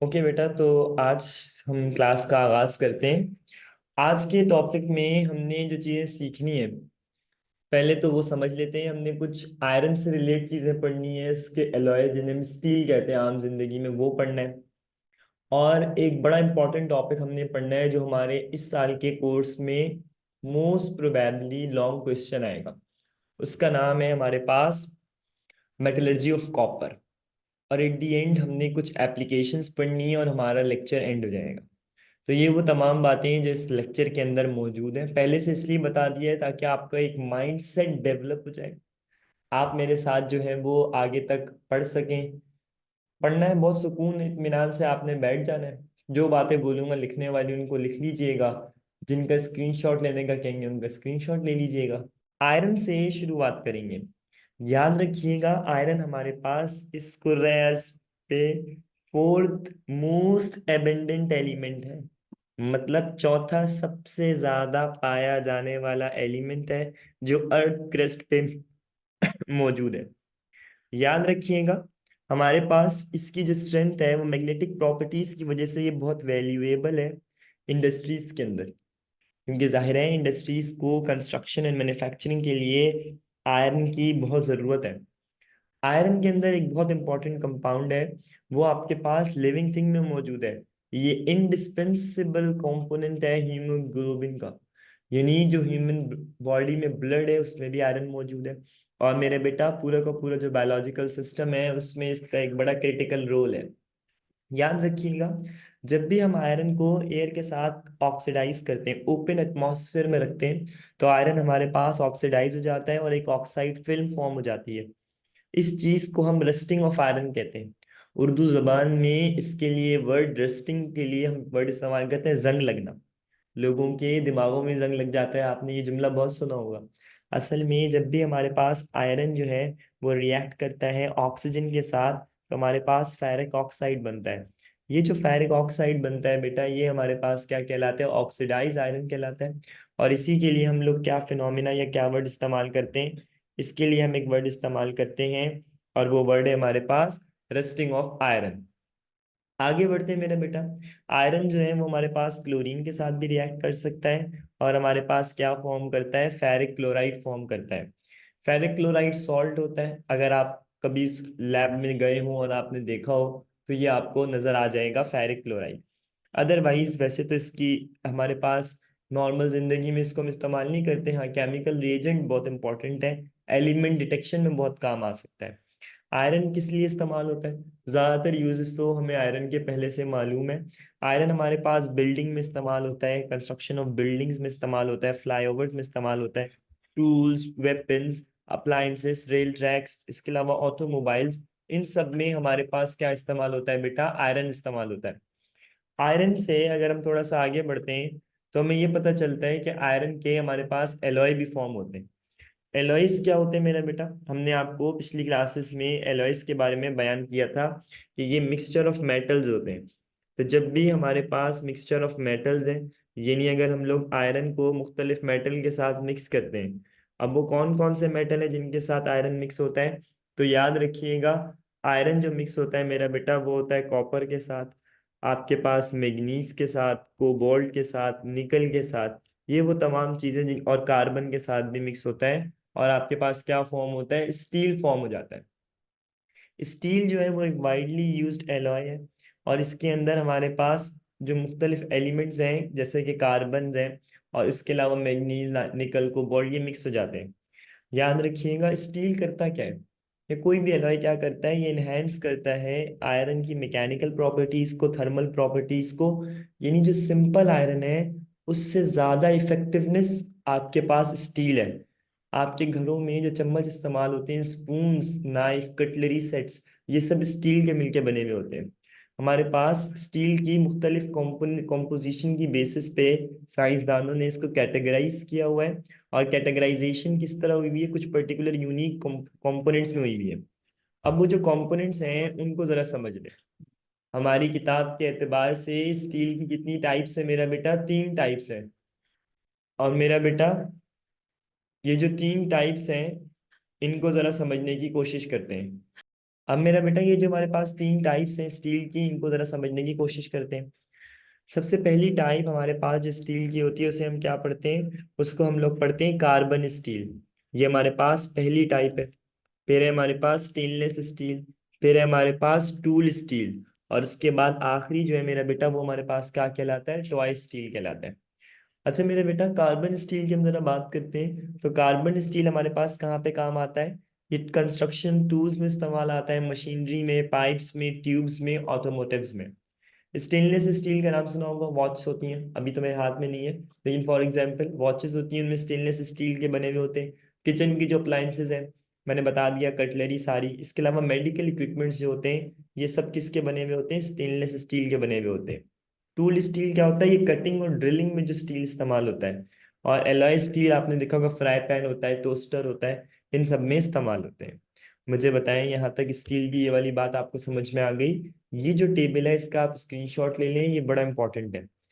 Okay बेटा, तो आज हम क्लास का आगाज करते हैं। आज के टॉपिक में हमने जो चीज़ें सीखनी है, पहले तो वो समझ लेते हैं। हमने कुछ आयरन से रिलेटेड चीज़ें पढ़नी है, उसके एलॉय जिन्हें हम स्टील कहते हैं आम जिंदगी में, वो पढ़ना है। और एक बड़ा इंपॉर्टेंट टॉपिक हमने पढ़ना है जो हमारे इस साल के कोर्स में मोस्ट प्रोबेबली लॉन्ग क्वेश्चन आएगा। उसका नाम है हमारे पास मेटलर्जी ऑफ कॉपर। और एट दी एंड हमने कुछ एप्लीकेशंस पढ़नी है और हमारा लेक्चर एंड हो जाएगा। तो ये वो तमाम बातें हैं जो इस लेक्चर के अंदर मौजूद हैं। पहले से इसलिए बता दिया है ताकि आपका एक माइंड सेट डेवलप हो जाए, आप मेरे साथ जो है वो आगे तक पढ़ सकें। पढ़ना है बहुत सुकून इत्मीनान से, आपने बैठ जाना है। जो बातें बोलूंगा लिखने वाली उनको लिख लीजिएगा, जिनका स्क्रीनशॉट लेने का कहेंगे उनका स्क्रीनशॉट ले लीजिएगा। आयरन से शुरुआत करेंगे। याद रखिएगा, आयरन हमारे पास इस कुर्रे अर्ज पे फोर्थ मोस्ट एबंडेंट एलिमेंट है। मतलब चौथा सबसे ज्यादा पाया जाने वाला एलिमेंट है जो अर्थ क्रस्ट पे मौजूद है। याद रखिएगा, हमारे पास इसकी जो स्ट्रेंथ है वो मैग्नेटिक प्रॉपर्टीज की वजह से ये बहुत वैल्यूएबल है इंडस्ट्रीज के अंदर। क्योंकि जाहिर है इंडस्ट्रीज को कंस्ट्रक्शन एंड मैन्युफैक्चरिंग के लिए आयरन की बहुत ज़रूरत है। आयरन के अंदर एक बहुत इंपॉर्टेंट कंपाउंड है, वो आपके पास लिविंग थिंग में मौजूद है। ये इंडिस्पेंसिबल कंपोनेंट है हीमोग्लोबिन का। यानी जो ह्यूमन बॉडी में ब्लड है उसमें भी आयरन मौजूद है। और मेरे बेटा, पूरा का पूरा जो बायोलॉजिकल सिस्टम है उसमें इसका एक बड़ा क्रिटिकल रोल है। याद रखिएगा, जब भी हम आयरन को एयर के साथ ऑक्सीडाइज करते हैं, ओपन एटमॉस्फेयर में रखते हैं, तो आयरन हमारे पास ऑक्सीडाइज हो जाता है और एक ऑक्साइड फिल्म फॉर्म हो जाती है। इस चीज को हम रस्टिंग ऑफ आयरन कहते हैं। उर्दू जबान में इसके लिए वर्ड रस्टिंग के लिए हम वर्ड इस्तेमाल करते हैं जंग लगना। लोगों के दिमागों में जंग लग जाता है, आपने ये जुमला बहुत सुना होगा। असल में जब भी हमारे पास आयरन जो है वो रिएक्ट करता है ऑक्सीजन के साथ, तो हमारे पास फेरिक ऑक्साइड बनता है। ये जो फेरिक ऑक्साइड बनता है बेटा, ये हमारे पास क्या कहलाता है? ऑक्सीडाइज आयरन कहलाता है। और इसी के लिए हम लोग क्या फिनोमिना या क्या वर्ड इस्तेमाल करते हैं? इसके लिए हम एक वर्ड इस्तेमाल करते हैं, और वो वर्ड है हमारे पास रस्टिंग ऑफ आयरन। आगे बढ़ते हैं मेरा बेटा। आयरन जो है वो हमारे पास क्लोरीन के साथ भी रिएक्ट कर सकता है, और हमारे पास क्या फॉर्म करता है? फेरिक क्लोराइड फॉर्म करता है। फेरिक क्लोराइड सॉल्ट होता है, अगर आप कभी लैब में गए हो और आपने देखा हो तो ये आपको नजर आ जाएगा फेरिक क्लोराइड। अदरवाइज वैसे तो इसकी हमारे पास नॉर्मल जिंदगी में इसको हम इस्तेमाल नहीं करते। हाँ, केमिकल रिएजेंट बहुत इंपॉर्टेंट है, एलिमेंट डिटेक्शन में बहुत काम आ सकता है। आयरन किस लिए इस्तेमाल होता है? ज्यादातर यूजेस तो हमें आयरन के पहले से मालूम है। आयरन हमारे पास बिल्डिंग में इस्तेमाल होता है, कंस्ट्रक्शन ऑफ बिल्डिंग्स में इस्तेमाल होता है, फ्लाईओवर्स में इस्तेमाल होता है, tools, weapons, appliances, rail tracks, इसके अलावा ऑटोमोबाइल्स, इन सब में हमारे पास क्या इस्तेमाल होता है बेटा? आयरन इस्तेमाल होता है। आयरन से अगर हम थोड़ा सा आगे बढ़ते हैं तो हमें ये पता चलता है कि आयरन के हमारे पास एलॉय भी फॉर्म होते हैं। एलॉइस क्या होते हैं मेरा बेटा? हमने आपको पिछली क्लासेस में एलॉइस के बारे में बयान किया था कि ये मिक्सचर ऑफ मेटल्स होते हैं। तो जब भी हमारे पास मिक्सचर ऑफ मेटल्स हैं, यानी अगर हम लोग आयरन को मुख्तलिफ मेटल के साथ मिक्स करते हैं, अब वो कौन कौन से मेटल है जिनके साथ आयरन मिक्स होता है? तो याद रखिएगा, आयरन जो मिक्स होता है मेरा बेटा वो होता है कॉपर के साथ, आपके पास मैग्नीज के साथ, कोबाल्ट के साथ, निकल के साथ। ये वो तमाम चीजें जिन और कार्बन के साथ भी मिक्स होता है, और आपके पास क्या फॉर्म होता है? स्टील फॉर्म हो जाता है। स्टील जो है वो एक वाइडली यूज्ड एलॉय है, और इसके अंदर हमारे पास जो मुख्तलिफ एलिमेंट्स हैं जैसे कि कार्बन हैं, और इसके अलावा मैग्नीज, निकल, कोबाल्ट, ये मिक्स हो जाते हैं। याद रखिएगा, स्टील करता क्या है? या कोई भी एलॉय क्या करता है? ये इनहेंस करता है आयरन की मैकेनिकल प्रॉपर्टीज को, थर्मल प्रॉपर्टीज को। यानी जो सिंपल आयरन है उससे ज्यादा इफेक्टिवनेस आपके पास स्टील है। आपके घरों में जो चम्मच इस्तेमाल होते हैं, स्पून्स, नाइफ, कटलरी सेट्स, ये सब स्टील के मिलके बने हुए होते हैं। हमारे पास स्टील की मुख्तलिफ कॉम्पोजिशन की बेसिस पे साइंसदानों ने इसको कैटेगराइज किया हुआ है। और कैटेगराइजेशन किस तरह हुई हुई है? कुछ पर्टिकुलर यूनिक कंपोनेंट्स में हुई हुई है। अब वो जो कंपोनेंट्स हैं उनको जरा समझ ले। हमारी किताब के एतबार से स्टील की कितनी टाइप्स है मेरा बेटा? 3 टाइप्स है। और मेरा बेटा, ये जो 3 टाइप्स हैं इनको जरा समझने की कोशिश करते हैं। अब मेरा बेटा ये जो हमारे पास तीन टाइप्स हैं स्टील की, इनको जरा समझने की कोशिश करते हैं। सबसे पहली टाइप हमारे पास जो स्टील की होती है उसे हम क्या पढ़ते हैं, उसको हम लोग पढ़ते हैं कार्बन स्टील। ये हमारे पास पहली टाइप है। फिर है हमारे पास स्टेनलेस स्टील। फिर है हमारे पास टूल स्टील। और उसके बाद आखिरी जो है मेरा बेटा वो हमारे पास क्या कहलाता है, टॉय स्टील कहलाता है। अच्छा मेरे बेटा कार्बन स्टील की हम जरा बात करते हैं, तो कार्बन स्टील हमारे पास कहाँ पे काम आता है। ये कंस्ट्रक्शन टूल्स में इस्तेमाल आता है, मशीनरी में, पाइप्स में, ट्यूब्स में, ऑटोमोटिव्स में। स्टेनलेस स्टील का नाम सुना होगा, वॉच होती हैं, अभी तो मेरे हाथ में नहीं है, लेकिन फॉर एग्जांपल वॉचेस होती हैं, उनमें स्टेनलेस स्टील के बने हुए होते हैं। किचन की जो अप्लायंसेज हैं, मैंने बता दिया, कटलरी सारी। इसके अलावा मेडिकल इक्विपमेंट्स जो होते हैं, ये सब किसके बने हुए होते हैं, स्टेनलेस स्टील के बने हुए होते हैं। टूल स्टील क्या होता है, ये कटिंग और ड्रिलिंग में जो स्टील इस्तेमाल होता है। और एलॉय स्टील आपने देखा होगा, फ्राई पैन होता है, टोस्टर होता है, इन सब में इस्तेमाल होते हैं। मुझे बताएं यहाँ तक स्टील की ये वाली बात आपको समझ में आ गई। ये जो टेबल है इसका आप स्क्रीनशॉट ले लें, ये बड़ा इंपॉर्टेंट है।